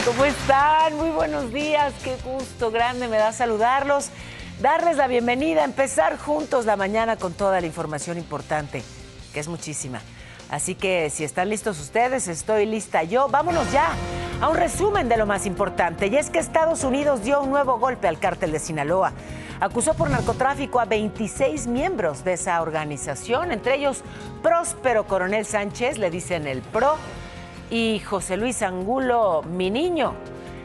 ¿Cómo están? Muy buenos días, qué gusto grande me da saludarlos, darles la bienvenida, empezar juntos la mañana con toda la información importante, que es muchísima. Así que si están listos ustedes, estoy lista yo. Vámonos ya a un resumen de lo más importante. Y es que Estados Unidos dio un nuevo golpe al cártel de Sinaloa. Acusó por narcotráfico a 26 miembros de esa organización, entre ellos Próspero Coronel Sánchez, le dicen el PRO, y José Luis Angulo, mi niño.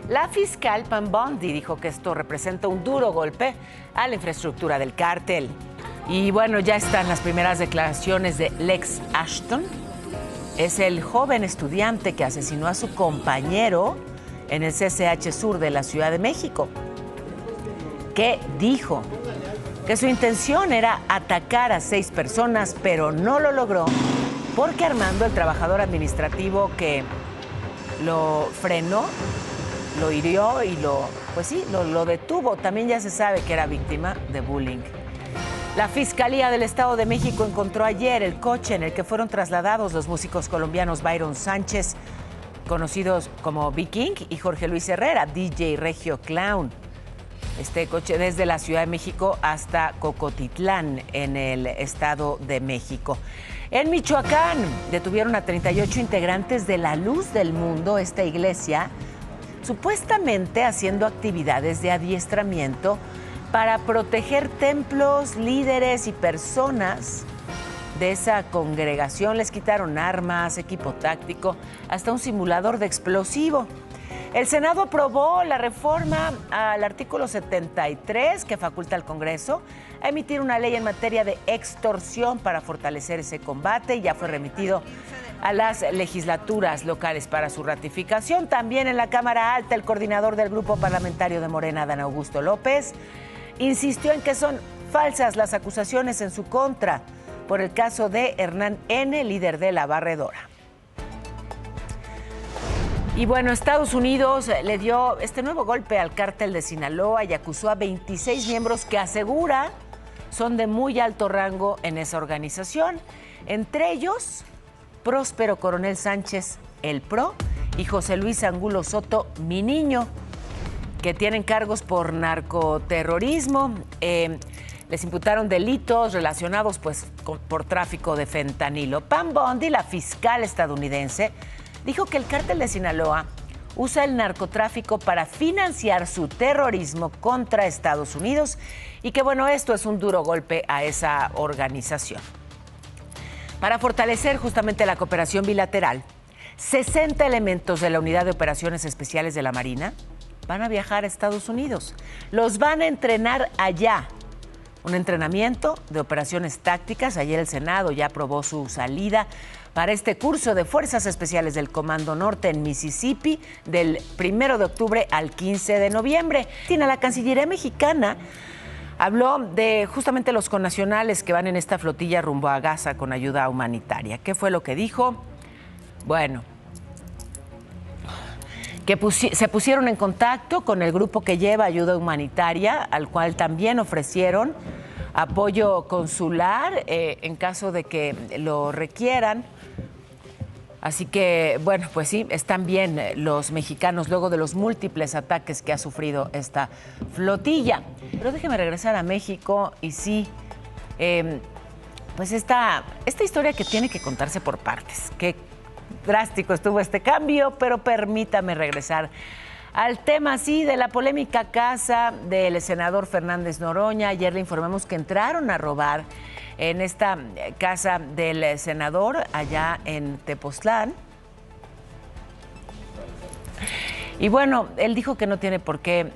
La fiscal Pam Bondi dijo que esto representa un duro golpe a la infraestructura del cártel. Y bueno, ya están las primeras declaraciones de Lex Ashton. Es el joven estudiante que asesinó a su compañero en el CCH Sur de la Ciudad de México, que dijo que su intención era atacar a 6 personas, pero no lo logró porque Armando, el trabajador administrativo que lo frenó, lo hirió y lo detuvo. También ya se sabe que era víctima de bullying. La Fiscalía del Estado de México encontró ayer el coche en el que fueron trasladados los músicos colombianos Byron Sánchez, conocidos como B-King, y Jorge Luis Herrera, DJ Regio Clown. Este coche desde la Ciudad de México hasta Cocotitlán, en el Estado de México. En Michoacán detuvieron a 38 integrantes de La Luz del Mundo, esta iglesia, supuestamente haciendo actividades de adiestramiento para proteger templos, líderes y personas de esa congregación. Les quitaron armas, equipo táctico, hasta un simulador de explosivo. El Senado aprobó la reforma al artículo 73 que faculta al Congreso a emitir una ley en materia de extorsión para fortalecer ese combate, y ya fue remitido a las legislaturas locales para su ratificación. También en la Cámara Alta, el coordinador del grupo parlamentario de Morena, Adán Augusto López, insistió en que son falsas las acusaciones en su contra por el caso de Hernán N., líder de la Barredora. Y bueno, Estados Unidos le dio este nuevo golpe al cártel de Sinaloa y acusó a 26 miembros que asegura son de muy alto rango en esa organización. Entre ellos, Próspero Coronel Sánchez, el PRO, y José Luis Angulo Soto, mi niño, que tienen cargos por narcoterrorismo. Les imputaron delitos relacionados por tráfico de fentanilo. Pam Bondi, la fiscal estadounidense, dijo que el cártel de Sinaloa usa el narcotráfico para financiar su terrorismo contra Estados Unidos y que, bueno, esto es un duro golpe a esa organización. Para fortalecer justamente la cooperación bilateral, 60 elementos de la Unidad de Operaciones Especiales de la Marina van a viajar a Estados Unidos. Los van a entrenar allá. Un entrenamiento de operaciones tácticas. Ayer el Senado ya aprobó su salida para este curso de Fuerzas Especiales del Comando Norte en Mississippi del 1 de octubre al 15 de noviembre. La Cancillería mexicana habló de justamente los connacionales que van en esta flotilla rumbo a Gaza con ayuda humanitaria. ¿Qué fue lo que dijo? Bueno, que se pusieron en contacto con el grupo que lleva ayuda humanitaria, al cual también ofrecieron apoyo consular en caso de que lo requieran. Así que, bueno, pues sí, están bien los mexicanos luego de los múltiples ataques que ha sufrido esta flotilla. Pero déjeme regresar a México y sí, pues esta historia que tiene que contarse por partes. Qué drástico estuvo este cambio, pero permítame regresar al tema, sí, de la polémica casa del senador Fernández Noroña. Ayer le informamos que entraron a robar en esta casa del senador allá en Tepoztlán. Y bueno, él dijo que no tiene por qué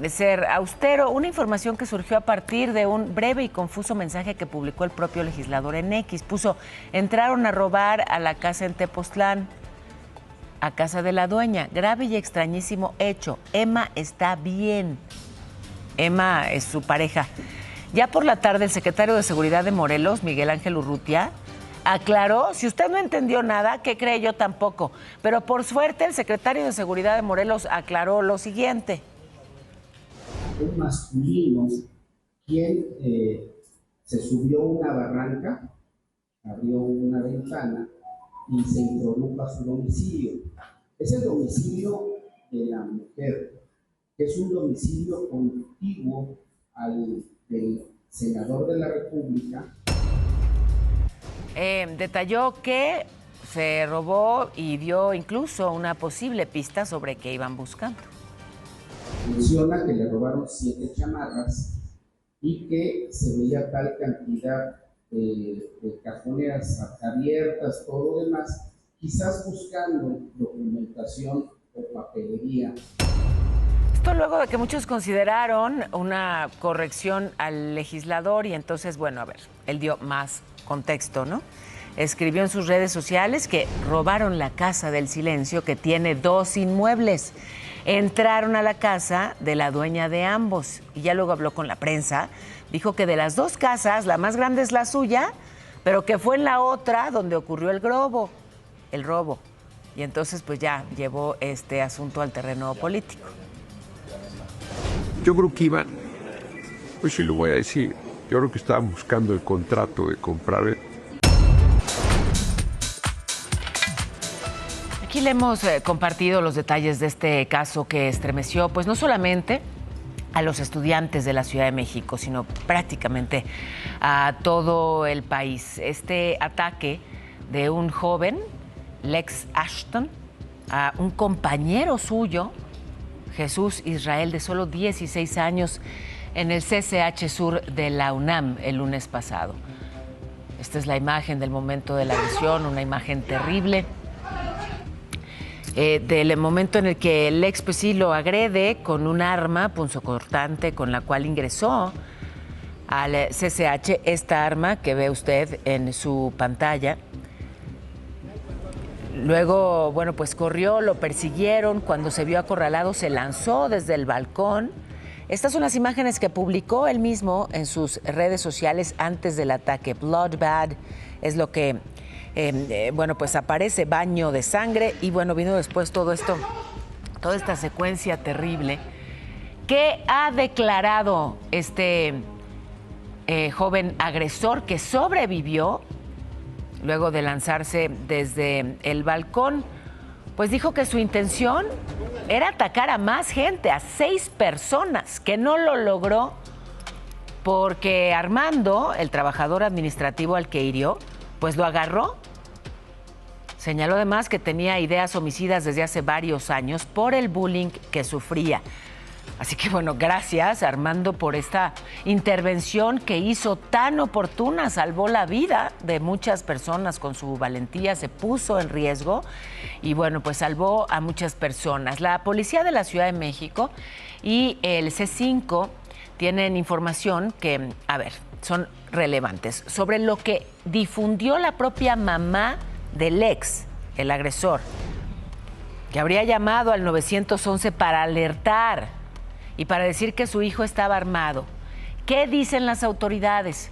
ser austero. Una información que surgió a partir de un breve y confuso mensaje que publicó el propio legislador en X. Puso: entraron a robar a la casa en Tepoztlán, a casa de la dueña. Grave y extrañísimo hecho. Emma está bien. Emma es su pareja. Ya por la tarde, el secretario de Seguridad de Morelos, Miguel Ángel Urrutia, aclaró: si usted no entendió nada, ¿qué cree? Yo tampoco. Pero por suerte, el secretario de Seguridad de Morelos aclaró lo siguiente. Un masculino quien se subió a una barranca, abrió una ventana y se introdujo a su domicilio. Es el domicilio de la mujer, que es un domicilio contiguo al del senador de la República. Detalló que se robó y dio incluso una posible pista sobre qué iban buscando. Menciona que le robaron 7 chamarras y que se veía tal cantidad de cajoneras abiertas, todo lo demás, quizás buscando documentación o papelería. Esto luego de que muchos consideraron una corrección al legislador y entonces, bueno, a ver, él dio más contexto, ¿no? Escribió en sus redes sociales que robaron la Casa del Silencio, que tiene 2 inmuebles. Entraron a la casa de la dueña de ambos y ya luego habló con la prensa. Dijo que de las 2 casas, la más grande es la suya, pero que fue en la otra donde ocurrió el robo. Y entonces pues ya llevó este asunto al terreno político. Yo creo que iban, pues sí lo voy a decir, yo creo que estaban buscando el contrato de comprar. Aquí le hemos compartido los detalles de este caso que estremeció, pues no solamente a los estudiantes de la Ciudad de México, sino prácticamente a todo el país. Este ataque de un joven, Lex Ashton, a un compañero suyo, Jesús Israel, de solo 16 años, en el CCH Sur de la UNAM el lunes pasado. Esta es la imagen del momento de la agresión, una imagen terrible. Del momento en el que el ex pues sí lo agrede con un arma punzocortante con la cual ingresó al CCH, esta arma que ve usted en su pantalla. Luego, bueno, pues corrió, lo persiguieron, cuando se vio acorralado se lanzó desde el balcón. Estas son las imágenes que publicó él mismo en sus redes sociales antes del ataque. Bloodbath es lo que, bueno, pues aparece, baño de sangre, y bueno, vino después todo esto, toda esta secuencia terrible que ha declarado este joven agresor que sobrevivió luego de lanzarse desde el balcón. Pues dijo que su intención era atacar a más gente, a 6 personas, que no lo logró porque Armando, el trabajador administrativo al que hirió, pues lo agarró. Señaló además que tenía ideas homicidas desde hace varios años por el bullying que sufría. Así que bueno, gracias Armando por esta intervención que hizo tan oportuna, salvó la vida de muchas personas con su valentía, se puso en riesgo y bueno, pues salvó a muchas personas. La Policía de la Ciudad de México y el C5 tienen información que, a ver, son relevantes sobre lo que difundió la propia mamá del ex, el agresor, que habría llamado al 911 para alertar y para decir que su hijo estaba armado. ¿Qué dicen las autoridades?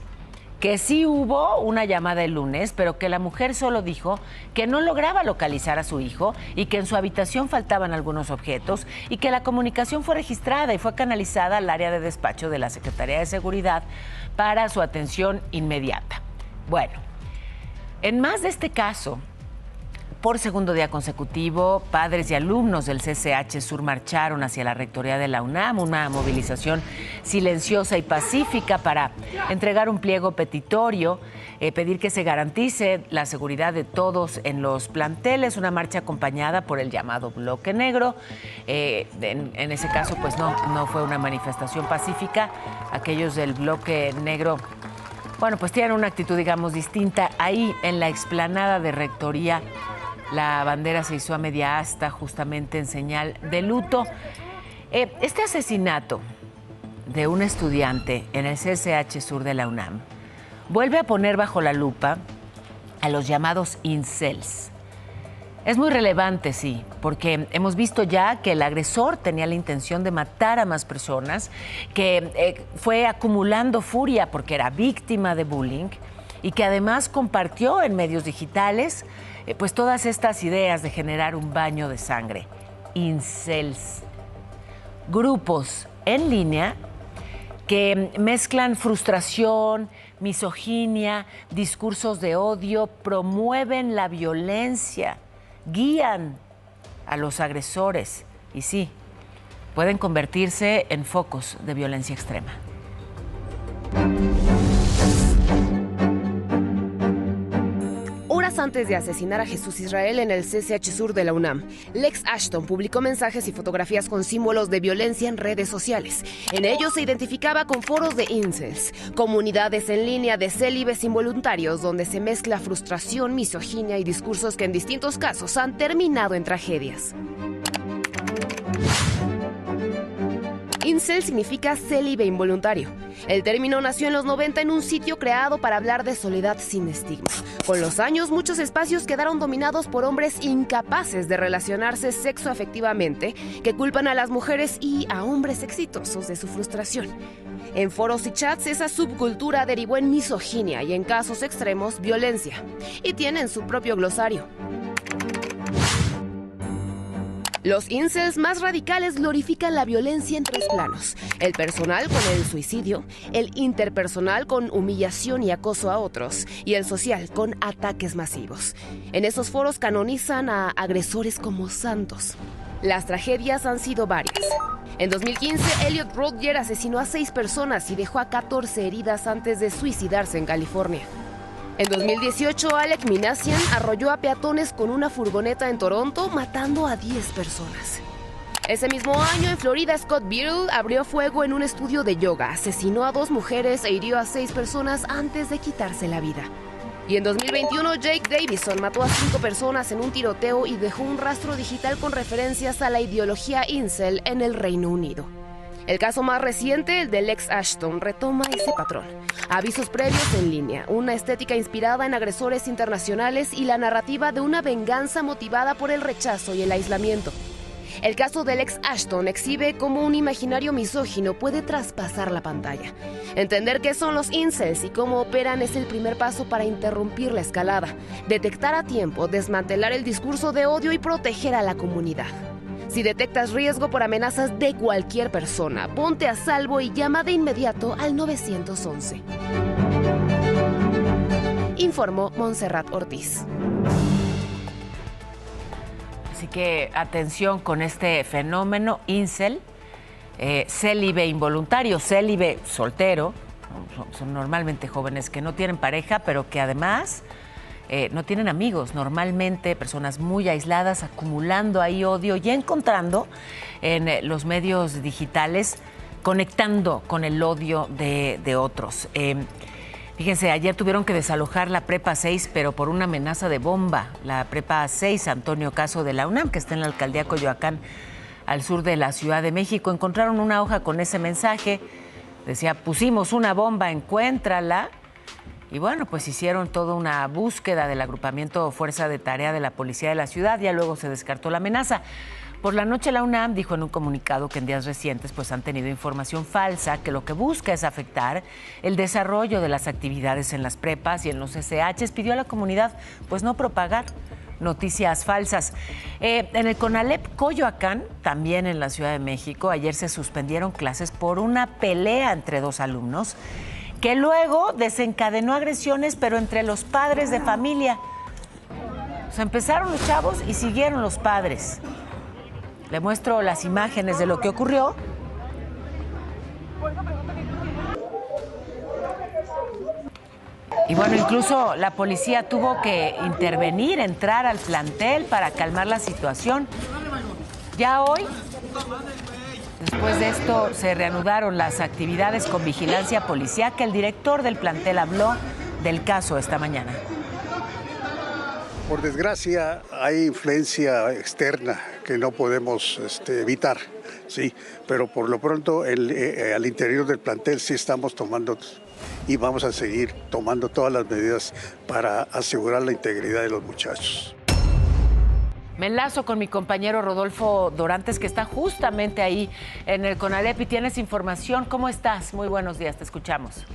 Que sí hubo una llamada el lunes, pero que la mujer solo dijo que no lograba localizar a su hijo y que en su habitación faltaban algunos objetos y que la comunicación fue registrada y fue canalizada al área de despacho de la Secretaría de Seguridad para su atención inmediata. Bueno, en más de este caso, por segundo día consecutivo, padres y alumnos del CCH Sur marcharon hacia la rectoría de la UNAM, una movilización silenciosa y pacífica para entregar un pliego petitorio, pedir que se garantice la seguridad de todos en los planteles, una marcha acompañada por el llamado Bloque Negro. En ese caso, pues no fue una manifestación pacífica. Aquellos del Bloque Negro, bueno, pues tienen una actitud, digamos, distinta. Ahí en la explanada de rectoría, la bandera se hizo a media asta, justamente en señal de luto. Este asesinato de un estudiante en el CCH Sur de la UNAM vuelve a poner bajo la lupa a los llamados incels. Es muy relevante, sí, porque hemos visto ya que el agresor tenía la intención de matar a más personas, que fue acumulando furia porque era víctima de bullying y que además compartió en medios digitales pues todas estas ideas de generar un baño de sangre. Incels. Grupos en línea que mezclan frustración, misoginia, discursos de odio, promueven la violencia, guían a los agresores y sí, pueden convertirse en focos de violencia extrema. Horas antes de asesinar a Jesús Israel en el CCH Sur de la UNAM, Lex Ashton publicó mensajes y fotografías con símbolos de violencia en redes sociales. En ellos se identificaba con foros de incels, comunidades en línea de célibes involuntarios donde se mezcla frustración, misoginia y discursos que en distintos casos han terminado en tragedias. Incel significa célibe involuntario. El término nació en los 90 en un sitio creado para hablar de soledad sin estigma. Con los años, muchos espacios quedaron dominados por hombres incapaces de relacionarse sexoafectivamente, que culpan a las mujeres y a hombres exitosos de su frustración. En foros y chats, esa subcultura derivó en misoginia y, en casos extremos, violencia. Y tienen su propio glosario. Los incels más radicales glorifican la violencia en 3 planos: el personal con el suicidio, el interpersonal con humillación y acoso a otros, y el social con ataques masivos. En esos foros canonizan a agresores como santos. Las tragedias han sido varias. En 2015, Elliot Rodger asesinó a 6 personas y dejó a 14 heridas antes de suicidarse en California. En 2018, Alec Minassian arrolló a peatones con una furgoneta en Toronto, matando a 10 personas. Ese mismo año, en Florida, Scott Beadle abrió fuego en un estudio de yoga, asesinó a 2 mujeres e hirió a 6 personas antes de quitarse la vida. Y en 2021, Jake Davison mató a 5 personas en un tiroteo y dejó un rastro digital con referencias a la ideología incel en el Reino Unido. El caso más reciente, el de Lex Ashton, retoma ese patrón. Avisos previos en línea, una estética inspirada en agresores internacionales y la narrativa de una venganza motivada por el rechazo y el aislamiento. El caso de Lex Ashton exhibe cómo un imaginario misógino puede traspasar la pantalla. Entender qué son los incels y cómo operan es el primer paso para interrumpir la escalada, detectar a tiempo, desmantelar el discurso de odio y proteger a la comunidad. Si detectas riesgo por amenazas de cualquier persona, ponte a salvo y llama de inmediato al 911. Informó Montserrat Ortiz. Así que atención con este fenómeno incel, célibe involuntario, célibe soltero. Son normalmente jóvenes que no tienen pareja, pero que además no tienen amigos, normalmente personas muy aisladas, acumulando ahí odio y encontrando en los medios digitales, conectando con el odio de otros. Fíjense, ayer tuvieron que desalojar la Prepa 6, pero por una amenaza de bomba. La Prepa 6, Antonio Caso de la UNAM, que está en la alcaldía Coyoacán, al sur de la Ciudad de México. Encontraron una hoja con ese mensaje. Decía, pusimos una bomba, encuéntrala. Y bueno, pues hicieron toda una búsqueda del agrupamiento Fuerza de Tarea de la Policía de la Ciudad. Ya luego se descartó la amenaza. Por la noche la UNAM dijo en un comunicado que en días recientes pues han tenido información falsa que lo que busca es afectar el desarrollo de las actividades en las prepas y en los SHs. Pidió a la comunidad pues no propagar noticias falsas. En el CONALEP Coyoacán, también en la Ciudad de México, ayer se suspendieron clases por una pelea entre 2 alumnos que luego desencadenó agresiones, pero entre los padres de familia. O sea, empezaron los chavos y siguieron los padres. Le muestro las imágenes de lo que ocurrió. Y bueno, incluso la policía tuvo que intervenir, entrar al plantel para calmar la situación. Ya hoy, después de esto, se reanudaron las actividades con vigilancia policíaca. El director del plantel habló del caso esta mañana. Por desgracia, hay influencia externa que no podemos evitar, sí, pero por lo pronto al interior del plantel sí estamos tomando y vamos a seguir tomando todas las medidas para asegurar la integridad de los muchachos. Me enlazo con mi compañero Rodolfo Dorantes, que está justamente ahí en el CONALEP y tienes información. ¿Cómo estás? Muy buenos días, te escuchamos.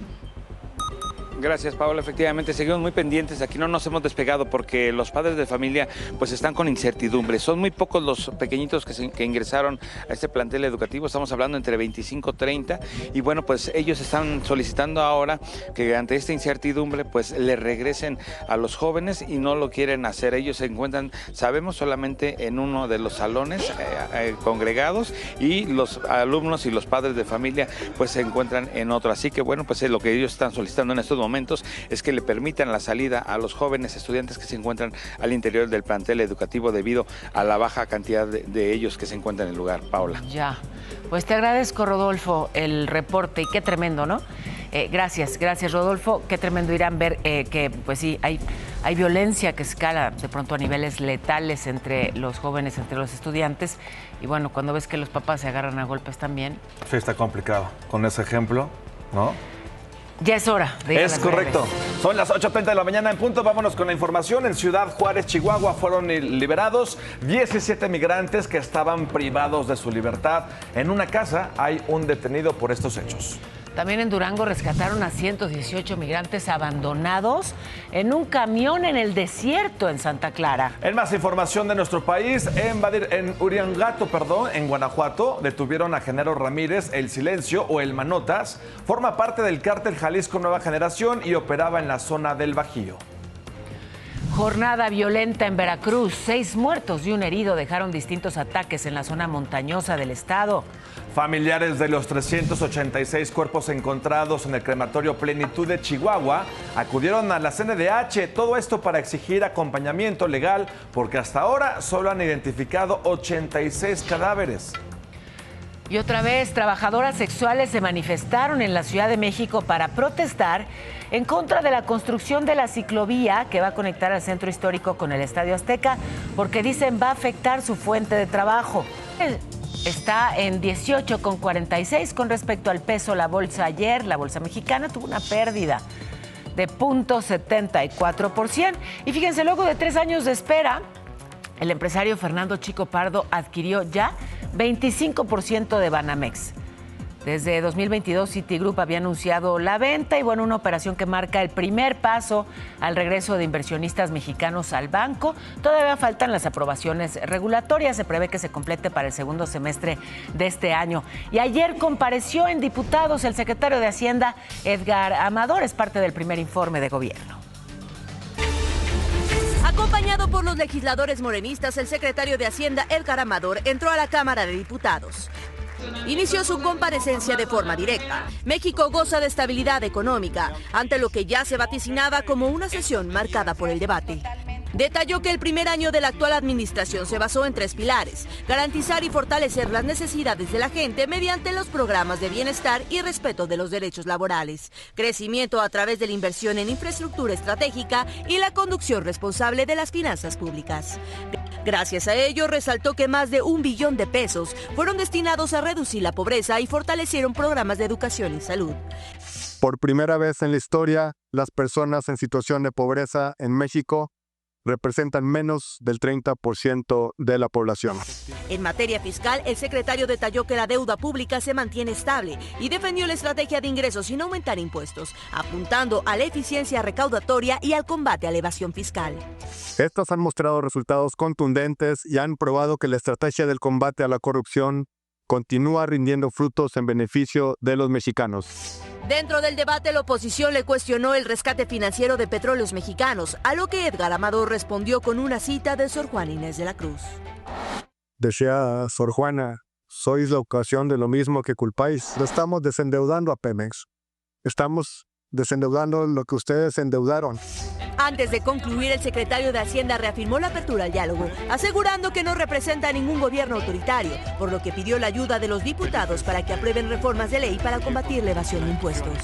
Gracias, Paola. Efectivamente, seguimos muy pendientes. Aquí no nos hemos despegado porque los padres de familia pues están con incertidumbre. Son muy pocos los pequeñitos que ingresaron a este plantel educativo. Estamos hablando entre 25 y 30. Y bueno, pues ellos están solicitando ahora que ante esta incertidumbre pues le regresen a los jóvenes y no lo quieren hacer. Ellos se encuentran, sabemos, solamente en uno de los salones congregados y los alumnos y los padres de familia pues se encuentran en otro. Así que bueno, pues lo que ellos están solicitando en estos momentos es que le permitan la salida a los jóvenes estudiantes que se encuentran al interior del plantel educativo debido a la baja cantidad de ellos que se encuentran en el lugar. Paola. Ya, pues te agradezco, Rodolfo, el reporte y qué tremendo, ¿no? Gracias, Rodolfo. Qué tremendo, Irán, ver que, pues sí, hay violencia que escala de pronto a niveles letales entre los jóvenes, entre los estudiantes. Y bueno, cuando ves que los papás se agarran a golpes también. Sí, está complicado. Con ese ejemplo, ¿no? Ya es hora de ir a las correcto. breves. Son las 8:30 de la mañana en punto. Vámonos con la información. En Ciudad Juárez, Chihuahua, fueron liberados 17 migrantes que estaban privados de su libertad. En una casa hay un detenido por estos hechos. También en Durango rescataron a 118 migrantes abandonados en un camión en el desierto en Santa Clara. En más información de nuestro país, en Uriangato, en Guanajuato, detuvieron a Genaro Ramírez. El Silencio o el Manotas forma parte del cártel Jalisco Nueva Generación y operaba en la zona del Bajío. Jornada violenta en Veracruz. 6 muertos y un herido dejaron distintos ataques en la zona montañosa del estado. Familiares de los 386 cuerpos encontrados en el crematorio Plenitud de Chihuahua acudieron a la CNDH. Todo esto para exigir acompañamiento legal porque hasta ahora solo han identificado 86 cadáveres. Y otra vez, trabajadoras sexuales se manifestaron en la Ciudad de México para protestar en contra de la construcción de la ciclovía que va a conectar al centro histórico con el Estadio Azteca, porque dicen va a afectar su fuente de trabajo. Está en 18,46 con respecto al peso. La bolsa ayer, la bolsa mexicana, tuvo una pérdida de 0.74%. Y fíjense, luego de 3 años de espera, el empresario Fernando Chico Pardo adquirió ya 25% de Banamex. Desde 2022, Citigroup había anunciado la venta y bueno, una operación que marca el primer paso al regreso de inversionistas mexicanos al banco. Todavía faltan las aprobaciones regulatorias. Se prevé que se complete para el segundo semestre de este año. Y ayer compareció en diputados el secretario de Hacienda, Edgar Amador. Es parte del primer informe de gobierno. Acompañado por los legisladores morenistas, el secretario de Hacienda, Edgar Amador, entró a la Cámara de Diputados. Inició su comparecencia de forma directa. México goza de estabilidad económica, ante lo que ya se vaticinaba como una sesión marcada por el debate. Detalló que el primer año de la actual administración se basó en 3 pilares: garantizar y fortalecer las necesidades de la gente mediante los programas de bienestar y respeto de los derechos laborales, crecimiento a través de la inversión en infraestructura estratégica y la conducción responsable de las finanzas públicas. Gracias a ello, resaltó que más de $1 billón fueron destinados a reducir la pobreza y fortalecieron programas de educación y salud. Por primera vez en la historia, las personas en situación de pobreza en México representan menos del 30% de la población. En materia fiscal, el secretario detalló que la deuda pública se mantiene estable y defendió la estrategia de ingresos sin aumentar impuestos, apuntando a la eficiencia recaudatoria y al combate a la evasión fiscal. Estas han mostrado resultados contundentes y han probado que la estrategia del combate a la corrupción continúa rindiendo frutos en beneficio de los mexicanos. Dentro del debate, la oposición le cuestionó el rescate financiero de Petróleos Mexicanos, a lo que Edgar Amador respondió con una cita de Sor Juana Inés de la Cruz. Decía Sor Juana, sois la ocasión de lo mismo que culpáis. Lo estamos desendeudando a Pemex. Estamos desendeudando lo que ustedes endeudaron. Antes de concluir, el secretario de Hacienda reafirmó la apertura al diálogo, asegurando que no representa a ningún gobierno autoritario, por lo que pidió la ayuda de los diputados para que aprueben reformas de ley para combatir la evasión de impuestos.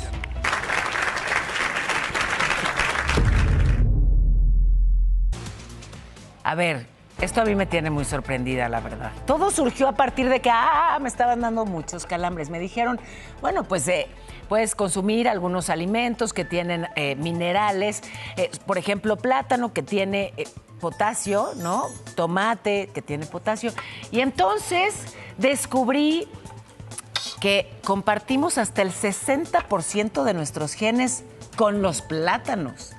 A ver, esto a mí me tiene muy sorprendida, la verdad. Todo surgió a partir de que me estaban dando muchos calambres. Me dijeron, bueno, pues puedes consumir algunos alimentos que tienen minerales, por ejemplo, plátano que tiene potasio, ¿no? Tomate que tiene potasio. Y entonces descubrí que compartimos hasta el 60% de nuestros genes con los plátanos.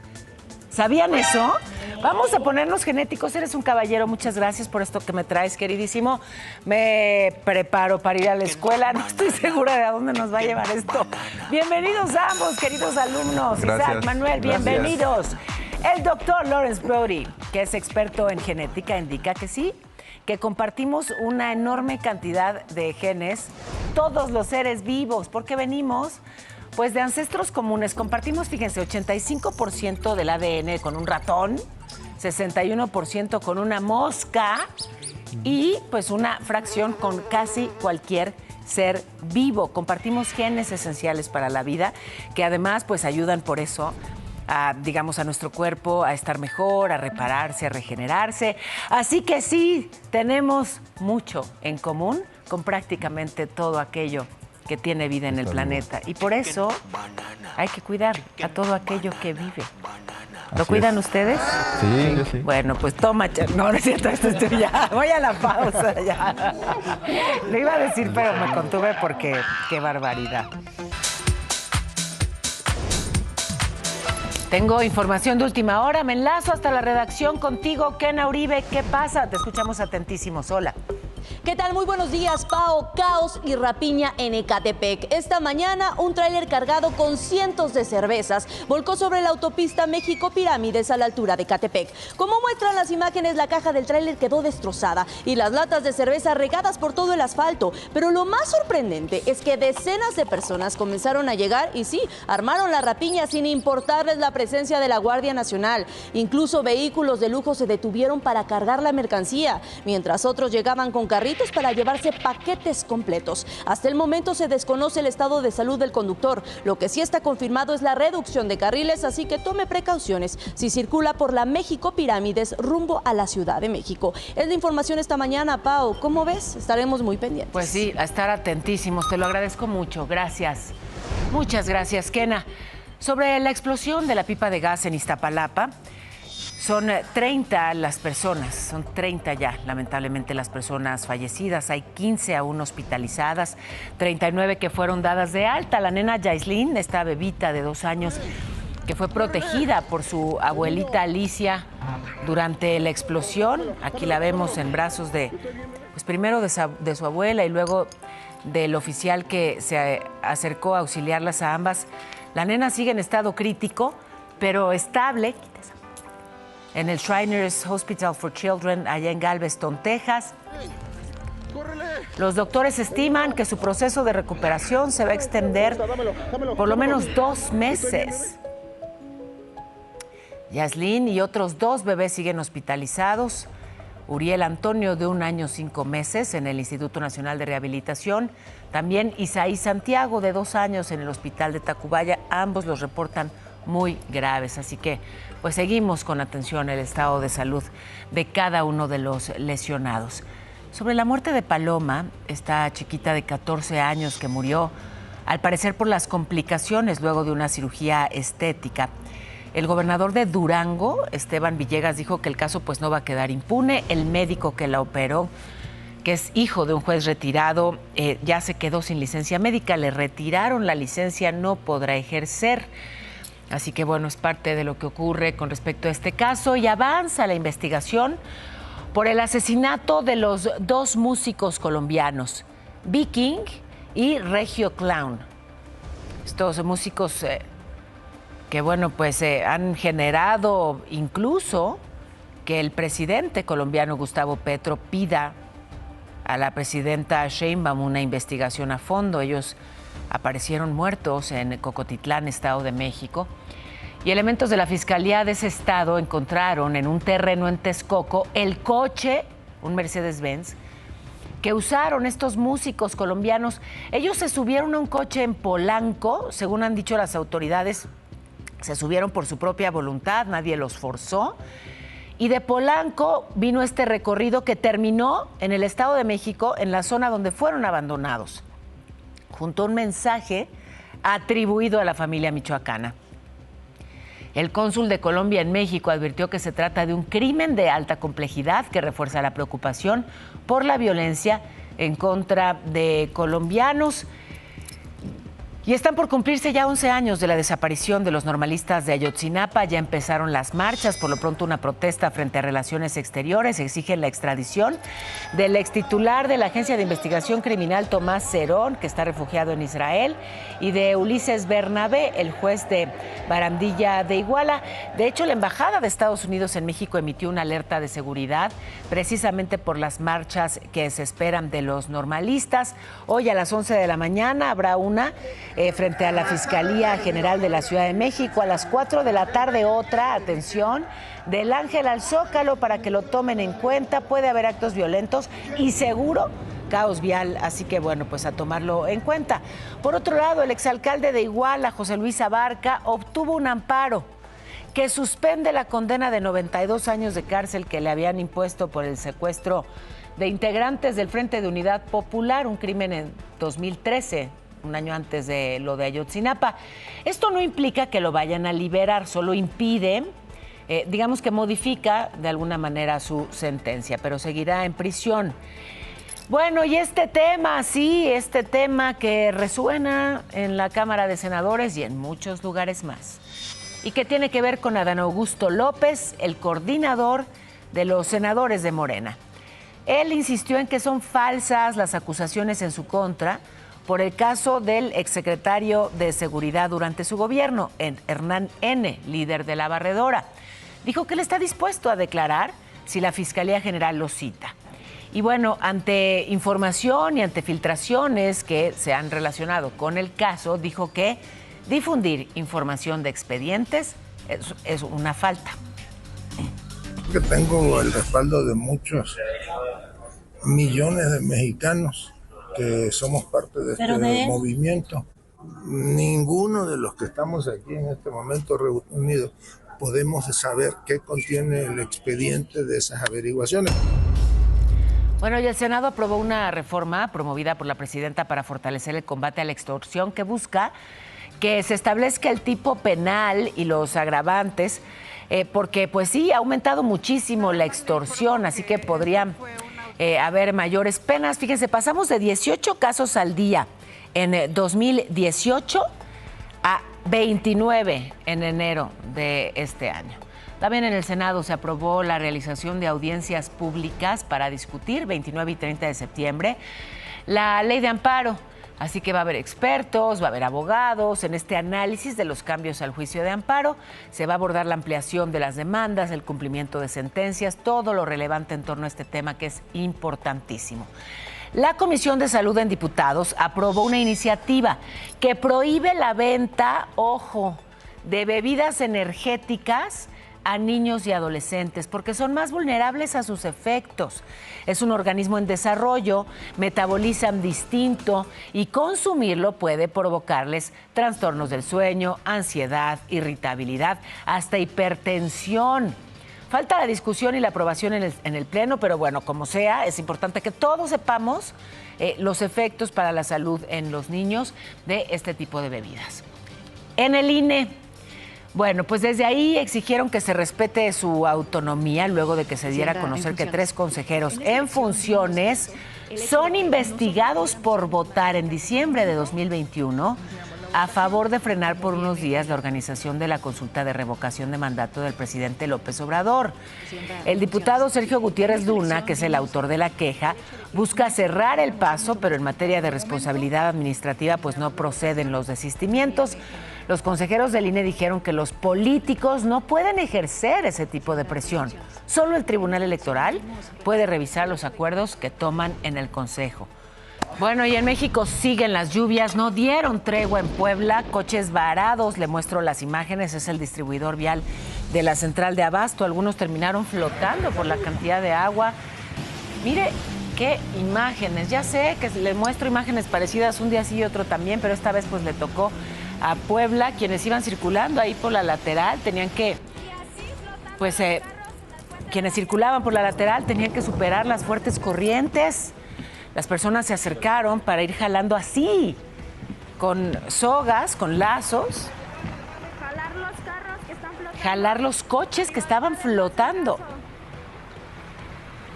¿Sabían eso? Vamos a ponernos genéticos. Eres un caballero. Muchas gracias por esto que me traes, queridísimo. Me preparo para ir a la escuela. No estoy segura de a dónde nos va a llevar esto. Bienvenidos ambos, queridos alumnos. Gracias. Isaac, Manuel, bienvenidos. El doctor Lawrence Brody, que es experto en genética, indica que sí, que compartimos una enorme cantidad de genes, todos los seres vivos, porque venimos pues de ancestros comunes. Compartimos, fíjense, 85% del ADN con un ratón, 61% con una mosca y pues una fracción con casi cualquier ser vivo. Compartimos genes esenciales para la vida que además pues ayudan por eso a nuestro cuerpo a estar mejor, a repararse, a regenerarse. Así que sí, tenemos mucho en común con prácticamente todo aquello que tiene vida en el planeta. Y por eso hay que cuidar a todo aquello que vive. ¿Lo cuidan ustedes? Sí, yo sí. Bueno, pues toma, no es cierto, esto ya. Voy a la pausa ya. Lo iba a decir, pero me contuve porque qué barbaridad. Tengo información de última hora. Me enlazo hasta la redacción contigo, Kena Uribe. ¿Qué pasa? Te escuchamos atentísimos. Hola. ¿Qué tal? Muy buenos días, Pao. Caos y rapiña en Ecatepec. Esta mañana, un tráiler cargado con cientos de cervezas volcó sobre la autopista México-Pirámides a la altura de Ecatepec. Como muestran las imágenes, la caja del tráiler quedó destrozada y las latas de cerveza regadas por todo el asfalto. Pero lo más sorprendente es que decenas de personas comenzaron a llegar y sí, armaron la rapiña sin importarles la presencia de la Guardia Nacional. Incluso vehículos de lujo se detuvieron para cargar la mercancía, mientras otros llegaban con carritos para llevarse paquetes completos. Hasta el momento se desconoce el estado de salud del conductor. Lo que sí está confirmado es la reducción de carriles, así que tome precauciones si circula por la México Pirámides rumbo a la Ciudad de México. Es la información esta mañana, Pau. ¿Cómo ves? Estaremos muy pendientes. Pues sí, a estar atentísimos. Te lo agradezco mucho. Gracias. Muchas gracias, Kena. Sobre la explosión de la pipa de gas en Iztapalapa, son 30 las personas, son 30 ya, lamentablemente, las personas fallecidas. Hay 15 aún hospitalizadas, 39 que fueron dadas de alta. La nena Yaislin, esta bebita de 2 años, que fue protegida por su abuelita Alicia durante la explosión. Aquí la vemos en brazos primero de su abuela y luego del oficial que se acercó a auxiliarlas a ambas. La nena sigue en estado crítico, pero estable, en el Shriners Hospital for Children, allá en Galveston, Texas. Los doctores estiman que su proceso de recuperación se va a extender por lo menos 2 meses. Yaislin y otros 2 bebés siguen hospitalizados. Uriel Antonio, de 1 año 5 meses, en el Instituto Nacional de Rehabilitación. También Isaí Santiago, de 2 años, en el Hospital de Tacubaya. Ambos los reportan muy graves, así que pues seguimos con atención el estado de salud de cada uno de los lesionados. Sobre la muerte de Paloma, esta chiquita de 14 años que murió, al parecer por las complicaciones luego de una cirugía estética. El gobernador de Durango, Esteban Villegas, dijo que el caso pues no va a quedar impune. El médico que la operó, que es hijo de un juez retirado, ya se quedó sin licencia médica, le retiraron la licencia, no podrá ejercer. Así que bueno, es parte de lo que ocurre con respecto a este caso y avanza la investigación por el asesinato de los 2 músicos colombianos, Viking y Regio Clown. Estos músicos que bueno, pues han generado incluso que el presidente colombiano Gustavo Petro pida a la presidenta Sheinbaum una investigación a fondo. Ellos aparecieron muertos en Cocotitlán, Estado de México, y elementos de la Fiscalía de ese estado encontraron en un terreno en Texcoco el coche, un Mercedes-Benz, que usaron estos músicos colombianos. Ellos se subieron a un coche en Polanco, según han dicho las autoridades, se subieron por su propia voluntad, nadie los forzó, y de Polanco vino este recorrido que terminó en el Estado de México, en la zona donde fueron abandonados, junto a un mensaje atribuido a la familia michoacana. El cónsul de Colombia en México advirtió que se trata de un crimen de alta complejidad que refuerza la preocupación por la violencia en contra de colombianos. Y están por cumplirse ya 11 años de la desaparición de los normalistas de Ayotzinapa. Ya empezaron las marchas, por lo pronto una protesta frente a Relaciones Exteriores. Exigen la extradición del extitular de la Agencia de Investigación Criminal, Tomás Cerón, que está refugiado en Israel, y de Ulises Bernabé, el juez de Barandilla de Iguala. De hecho, la Embajada de Estados Unidos en México emitió una alerta de seguridad precisamente por las marchas que se esperan de los normalistas. Hoy a las 11 de la mañana habrá una frente a la Fiscalía General de la Ciudad de México. A las 4 de la tarde otra, atención, del Ángel al Zócalo para que lo tomen en cuenta. Puede haber actos violentos y seguro caos vial, así que bueno, pues a tomarlo en cuenta. Por otro lado, el exalcalde de Iguala, José Luis Abarca, obtuvo un amparo que suspende la condena de 92 años de cárcel que le habían impuesto por el secuestro de integrantes del Frente de Unidad Popular, un crimen en 2013. Un año antes de lo de Ayotzinapa. Esto no implica que lo vayan a liberar, solo impide, digamos que modifica de alguna manera su sentencia, pero seguirá en prisión. Bueno, y este tema que resuena en la Cámara de Senadores y en muchos lugares más, y que tiene que ver con Adán Augusto López, el coordinador de los senadores de Morena. Él insistió en que son falsas las acusaciones en su contra por el caso del exsecretario de Seguridad durante su gobierno, Hernán N., líder de la Barredora. Dijo que él está dispuesto a declarar si la Fiscalía General lo cita. Y bueno, ante información y ante filtraciones que se han relacionado con el caso, dijo que difundir información de expedientes es una falta. Que tengo el respaldo de muchos millones de mexicanos que somos parte de este movimiento. Ninguno de los que estamos aquí en este momento reunidos podemos saber qué contiene el expediente de esas averiguaciones. Bueno, y el Senado aprobó una reforma promovida por la presidenta para fortalecer el combate a la extorsión que busca que se establezca el tipo penal y los agravantes, porque pues sí, ha aumentado muchísimo la extorsión, así que podrían haber mayores penas. Fíjense, pasamos de 18 casos al día en 2018 a 29 en enero de este año. También en el Senado se aprobó la realización de audiencias públicas para discutir 29 y 30 de septiembre la ley de amparo. Así que va a haber expertos, va a haber abogados. En este análisis de los cambios al juicio de amparo se va a abordar la ampliación de las demandas, el cumplimiento de sentencias, todo lo relevante en torno a este tema que es importantísimo. La Comisión de Salud en Diputados aprobó una iniciativa que prohíbe la venta, ojo, de bebidas energéticas a niños y adolescentes porque son más vulnerables a sus efectos. Es un organismo en desarrollo, metabolizan distinto y consumirlo puede provocarles trastornos del sueño, ansiedad, irritabilidad, hasta hipertensión. Falta la discusión y la aprobación en el Pleno, pero bueno, como sea, es importante que todos sepamos los efectos para la salud en los niños de este tipo de bebidas. En el INE, bueno, pues desde ahí exigieron que se respete su autonomía luego de que se diera a conocer que 3 consejeros en funciones son investigados por votar en diciembre de 2021 a favor de frenar por unos días la organización de la consulta de revocación de mandato del presidente López Obrador. El diputado Sergio Gutiérrez Luna, que es el autor de la queja, busca cerrar el paso, pero en materia de responsabilidad administrativa pues no proceden los desistimientos. Los consejeros del INE dijeron que los políticos no pueden ejercer ese tipo de presión. Solo el Tribunal Electoral puede revisar los acuerdos que toman en el Consejo. Bueno, y en México siguen las lluvias, no dieron tregua en Puebla, coches varados, le muestro las imágenes, es el distribuidor vial de la central de abasto, algunos terminaron flotando por la cantidad de agua. Mire qué imágenes, ya sé que le muestro imágenes parecidas un día sí y otro también, pero esta vez pues le tocó a Puebla. Quienes iban circulando ahí por la lateral tenían que, pues quienes circulaban por la lateral tenían que superar las fuertes corrientes. Las personas se acercaron para ir jalando así, con sogas, con lazos, jalar los coches que estaban flotando.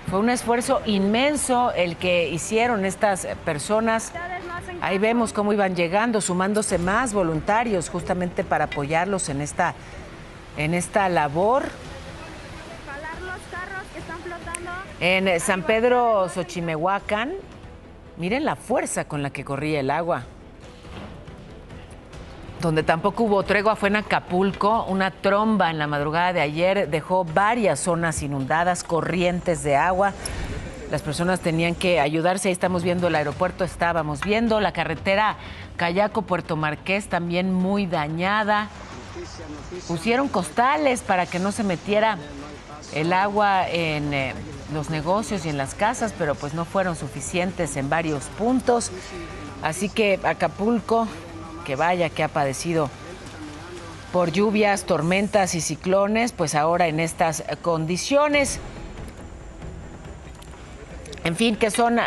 Fue un esfuerzo inmenso el que hicieron estas personas Ahí vemos cómo iban llegando, sumándose más voluntarios justamente para apoyarlos en esta labor. En San Pedro Xochimehuacán, miren la fuerza con la que corría el agua. Donde tampoco hubo tregua fue en Acapulco. Una tromba en la madrugada de ayer dejó varias zonas inundadas, corrientes de agua. Las personas tenían que ayudarse. Ahí estamos viendo el aeropuerto, estábamos viendo la carretera Cayaco-Puerto Marqués también muy dañada. Pusieron costales para que no se metiera el agua en los negocios y en las casas, pero pues no fueron suficientes en varios puntos. Así que Acapulco, que vaya que ha padecido por lluvias, tormentas y ciclones, pues ahora en estas condiciones. En fin, que son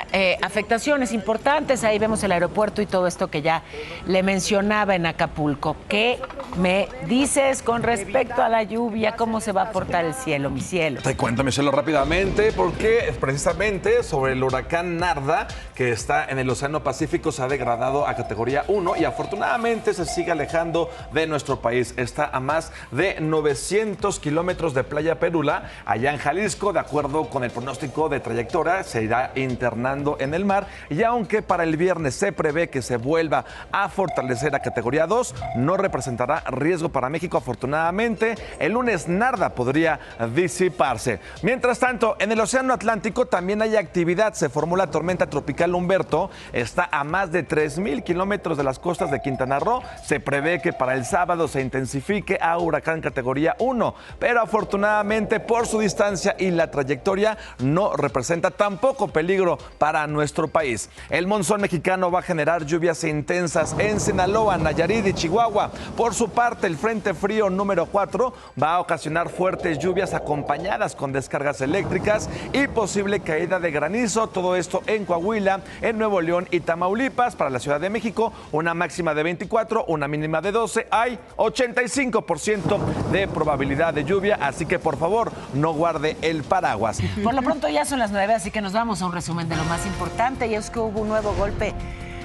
afectaciones importantes. Ahí vemos el aeropuerto y todo esto que ya le mencionaba en Acapulco. ¿Qué me dices con respecto a la lluvia? ¿Cómo se va a portar el cielo, mi cielo? Te cuento, mi cielo, rápidamente, porque precisamente sobre el huracán Narda, que está en el Océano Pacífico, se ha degradado a categoría 1 y afortunadamente se sigue alejando de nuestro país. Está a más de 900 kilómetros de Playa Perula, allá en Jalisco. De acuerdo con el pronóstico de trayectoria, se irá internando en el mar, y aunque para el viernes se prevé que se vuelva a fortalecer a categoría 2, no representará riesgo para México. Afortunadamente, el lunes Narda podría disiparse. Mientras tanto, en el Océano Atlántico también hay actividad. Se formó la tormenta tropical Humberto, está a más de 3,000 kilómetros de las costas de Quintana Roo. Se prevé que para el sábado se intensifique a huracán categoría 1, pero afortunadamente por su distancia y la trayectoria no representa tampoco peligro para nuestro país. El monzón mexicano va a generar lluvias intensas en Sinaloa, Nayarit y Chihuahua. Por su parte, el Frente Frío número 4 va a ocasionar fuertes lluvias acompañadas con descargas eléctricas y posible caída de granizo. Todo esto en Coahuila, en Nuevo León y Tamaulipas. Para la Ciudad de México, una máxima de 24, una mínima de 12. Hay 85% de probabilidad de lluvia, así que por favor no guarde el paraguas. Por lo pronto ya son las 9, así que nos vamos a un resumen de lo más importante, y es que hubo un nuevo golpe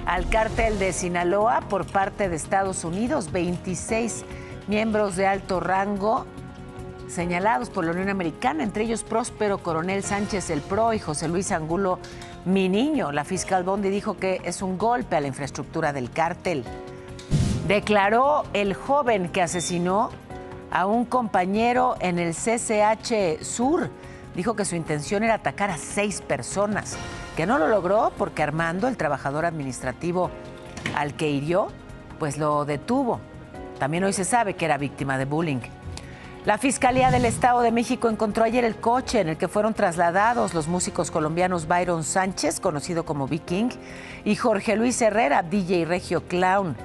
al cártel de Sinaloa por parte de Estados Unidos. 26 miembros de alto rango señalados por la Unión Americana, entre ellos Próspero Coronel Sánchez el Pro y José Luis Angulo Mi Niño. La fiscal Bondi dijo que es un golpe a la infraestructura del cártel. Declaró el joven que asesinó a un compañero en el CCH Sur. Dijo que su intención era atacar a 6 personas, que no lo logró porque Armando, el trabajador administrativo al que hirió, pues lo detuvo. También hoy se sabe que era víctima de bullying. La Fiscalía del Estado de México encontró ayer el coche en el que fueron trasladados los músicos colombianos Byron Sánchez, conocido como B-King, y Jorge Luis Herrera, DJ Regio Clown.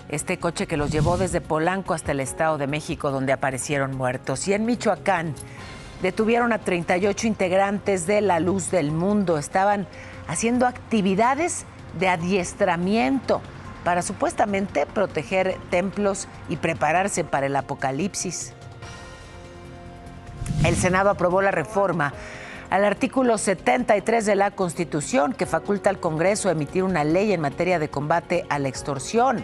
Este coche que los llevó desde Polanco hasta el Estado de México, donde aparecieron muertos. Y en Michoacán detuvieron a 38 integrantes de La Luz del Mundo. Estaban haciendo actividades de adiestramiento para supuestamente proteger templos y prepararse para el apocalipsis. El Senado aprobó la reforma al artículo 73 de la Constitución, que faculta al Congreso a emitir una ley en materia de combate a la extorsión.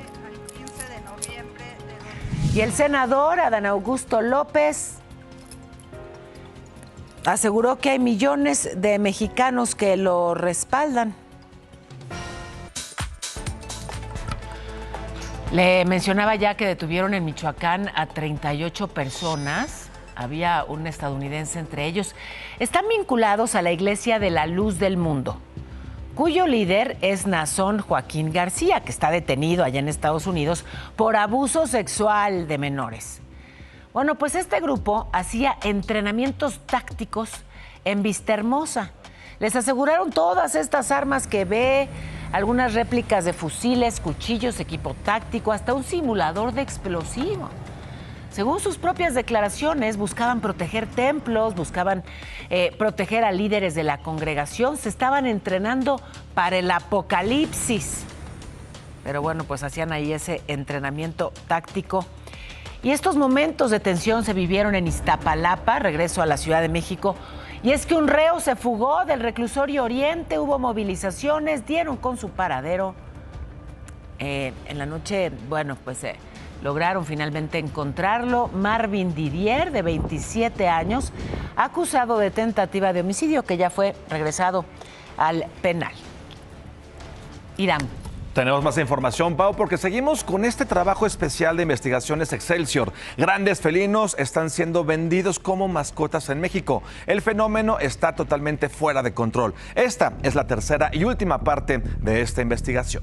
Y el senador Adán Augusto López aseguró que hay millones de mexicanos que lo respaldan. Le mencionaba ya que detuvieron en Michoacán a 38 personas. Había un estadounidense entre ellos. Están vinculados a la Iglesia de la Luz del Mundo, cuyo líder es Nazón Joaquín García, que está detenido allá en Estados Unidos por abuso sexual de menores. Bueno, pues este grupo hacía entrenamientos tácticos en Vistahermosa. Les aseguraron todas estas armas que ve, algunas réplicas de fusiles, cuchillos, equipo táctico, hasta un simulador de explosivo. Según sus propias declaraciones, buscaban proteger templos, buscaban proteger a líderes de la congregación, se estaban entrenando para el apocalipsis. Pero bueno, pues hacían ahí ese entrenamiento táctico. Y estos momentos de tensión se vivieron en Iztapalapa, regreso a la Ciudad de México, Y es que un reo se fugó del reclusorio Oriente, hubo movilizaciones, dieron con su paradero. En la noche, bueno, pues lograron finalmente encontrarlo. Marvin Didier, de 27 años, acusado de tentativa de homicidio, que ya fue regresado al penal. Irán. Tenemos más información, Pau, porque seguimos con este trabajo especial de investigaciones Excelsior. Grandes felinos están siendo vendidos como mascotas en México. El fenómeno está totalmente fuera de control. Esta es la tercera y última parte de esta investigación.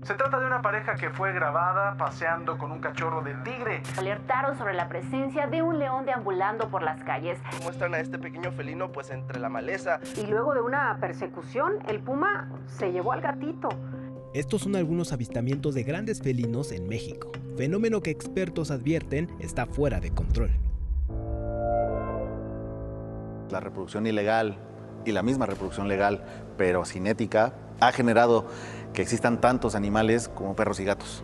Se trata de una pareja que fue grabada paseando con un cachorro de tigre. Alertaron sobre la presencia de un león deambulando por las calles. Muestran a este pequeño felino pues entre la maleza. Y luego de una persecución, el puma se llevó al gatito. Estos son algunos avistamientos de grandes felinos en México, fenómeno que expertos advierten está fuera de control. La reproducción ilegal y la misma reproducción legal, pero sin ética, ha generado que existan tantos animales como perros y gatos.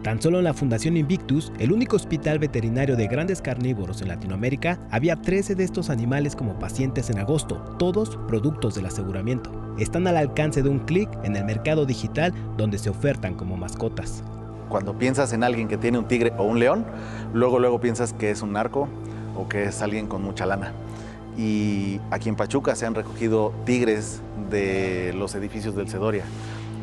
Tan solo en la Fundación Invictus, el único hospital veterinario de grandes carnívoros en Latinoamérica, había 13 de estos animales como pacientes en agosto, todos productos del aseguramiento. Están al alcance de un clic en el mercado digital donde se ofertan como mascotas. Cuando piensas en alguien que tiene un tigre o un león, luego piensas que es un narco o que es alguien con mucha lana. Y aquí en Pachuca se han recogido tigres de los edificios del Cedoria.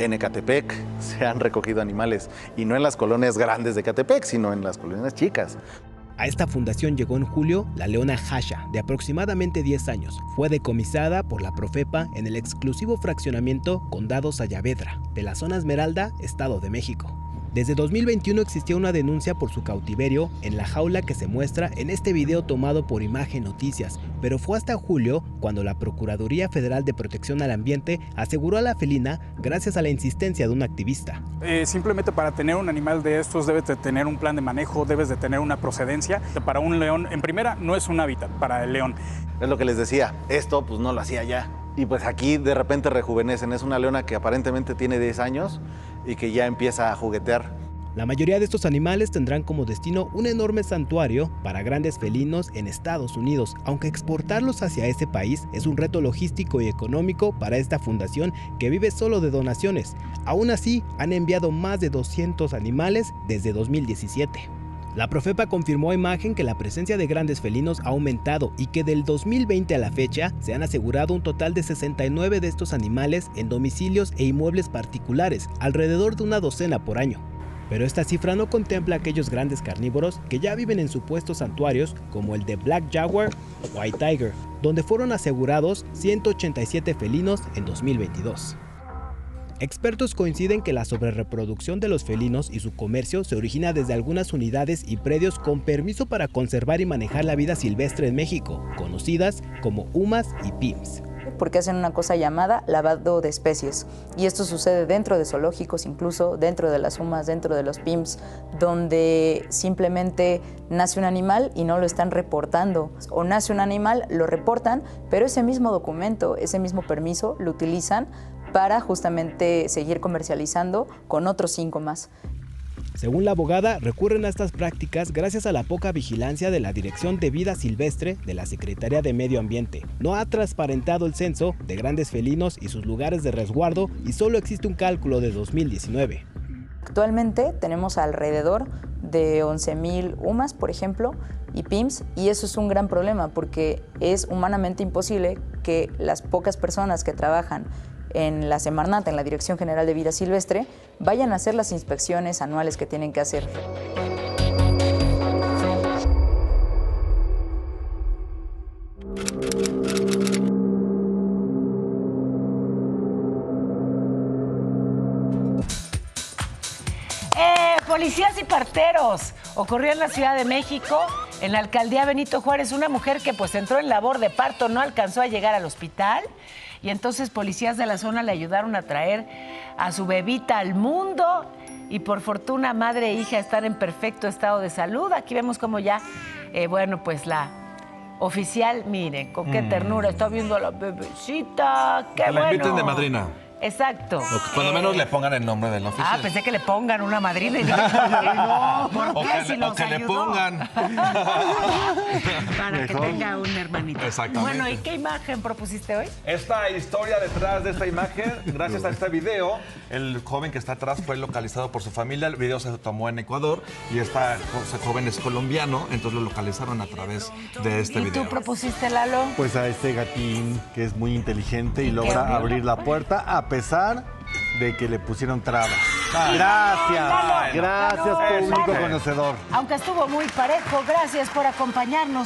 En Ecatepec se han recogido animales, y no en las colonias grandes de Ecatepec, sino en las colonias chicas. A esta fundación llegó en julio la leona Hasha, de aproximadamente 10 años. Fue decomisada por la Profepa en el exclusivo fraccionamiento Condado Sayavedra, de la zona Esmeralda, Estado de México. Desde 2021 existía una denuncia por su cautiverio en la jaula que se muestra en este video tomado por Imagen Noticias, pero fue hasta julio cuando la Procuraduría Federal de Protección al Ambiente aseguró a la felina gracias a la insistencia de un activista. Simplemente para tener un animal de estos debes de tener un plan de manejo, debes de tener una procedencia. Para un león, en primera, no es un hábitat para el león. Es lo que les decía, esto pues no lo hacía ya. Y pues aquí de repente rejuvenecen, es una leona que aparentemente tiene 10 años y que ya empieza a juguetear. La mayoría de estos animales tendrán como destino un enorme santuario para grandes felinos en Estados Unidos, aunque exportarlos hacia ese país es un reto logístico y económico para esta fundación que vive solo de donaciones. Aún así, han enviado más de 200 animales desde 2017. La Profepa confirmó a Imagen que la presencia de grandes felinos ha aumentado y que del 2020 a la fecha se han asegurado un total de 69 de estos animales en domicilios e inmuebles particulares, alrededor de una docena por año. Pero esta cifra no contempla a aquellos grandes carnívoros que ya viven en supuestos santuarios como el de Black Jaguar o White Tiger, donde fueron asegurados 187 felinos en 2022. Expertos coinciden que la sobrereproducción de los felinos y su comercio se origina desde algunas unidades y predios con permiso para conservar y manejar la vida silvestre en México, conocidas como UMAS y PIMS. Porque hacen una cosa llamada lavado de especies, y esto sucede dentro de zoológicos, incluso dentro de las UMAS, dentro de los PIMS, donde simplemente nace un animal y no lo están reportando, o nace un animal, lo reportan, pero ese mismo documento, ese mismo permiso lo utilizan para justamente seguir comercializando con otros 5 más. Según la abogada, recurren a estas prácticas gracias a la poca vigilancia de la Dirección de Vida Silvestre de la Secretaría de Medio Ambiente. No ha transparentado el censo de grandes felinos y sus lugares de resguardo y solo existe un cálculo de 2019. Actualmente tenemos alrededor de 11,000 UMAS, por ejemplo, y PIMS, y eso es un gran problema porque es humanamente imposible que las pocas personas que trabajan en la Semarnat, en la Dirección General de Vida Silvestre, vayan a hacer las inspecciones anuales que tienen que hacer. Policías y parteros. Ocurrió en la Ciudad de México, en la alcaldía Benito Juárez, una mujer que pues entró en labor de parto, no alcanzó a llegar al hospital. Y entonces policías de la zona le ayudaron a traer a su bebita al mundo y por fortuna madre e hija están en perfecto estado de salud. Aquí vemos como ya, pues la oficial, miren, con qué ternura está viendo a la bebecita. ¡Qué que bueno! la inviten de madrina. Exacto. O que cuando menos le pongan el nombre del oficial. Pensé que le pongan una madrina y dije, no, ¿por qué? Si nos o que le ayudó. pongan. Para que tenga un hermanito. Exactamente. Bueno, ¿y qué imagen propusiste hoy? Esta historia detrás de esta imagen, gracias a este video, el joven que está atrás fue localizado por su familia. El video se tomó en Ecuador y este joven es colombiano, entonces lo localizaron a través de este video. ¿Y tú propusiste, Lalo? Pues a este gatín que es muy inteligente y logra abrir la puerta a pesar de que le pusieron trabas. Gracias, gracias público conocedor. Aunque estuvo muy parejo, gracias por acompañarnos.